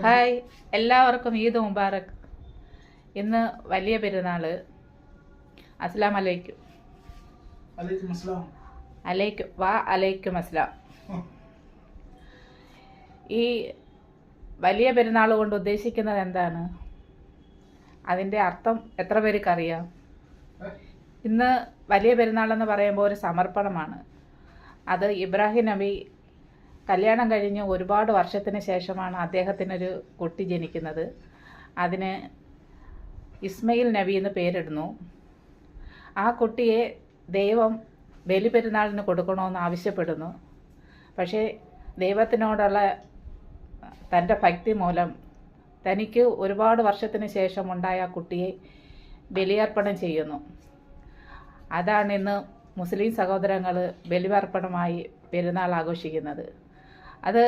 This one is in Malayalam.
ഹായ്, എല്ലാവർക്കും ഈദ് മുബാറക്. ഇന്ന് വലിയ പെരുന്നാൾ. അസ്സലാം അലൈക്കും. അലൈക്കും അസ്സലാം. ഈ വലിയ പെരുന്നാൾ കൊണ്ട് ഉദ്ദേശിക്കുന്നത് എന്താണ്? അതിൻ്റെ അർത്ഥം എത്ര പേർക്ക് അറിയാം? ഇന്ന് വലിയ പെരുന്നാൾ എന്ന് പറയുമ്പോൾ ഒരു സമർപ്പണമാണ്. അത് ഇബ്രാഹിം നബി കല്യാണം കഴിഞ്ഞ് ഒരുപാട് വർഷത്തിന് ശേഷമാണ് അദ്ദേഹത്തിനൊരു കുട്ടി ജനിക്കുന്നത്. അതിന് ഇസ്മയിൽ നബി എന്ന് പേരിടുന്നു. ആ കുട്ടിയെ ദൈവം ബലിപെരുന്നാളിന് കൊടുക്കണമെന്ന് ആവശ്യപ്പെടുന്നു. പക്ഷേ ദൈവത്തിനോടുള്ള തൻ്റെ ഭക്തി മൂലം തനിക്ക് ഒരുപാട് വർഷത്തിന് ശേഷം ഉണ്ടായ കുട്ടിയെ ബലിയർപ്പണം ചെയ്യുന്നു. അതാണ് ഇന്ന് മുസ്ലിം സഹോദരങ്ങൾ ബലിയർപ്പണമായി പെരുന്നാൾ ആഘോഷിക്കുന്നത്. അത്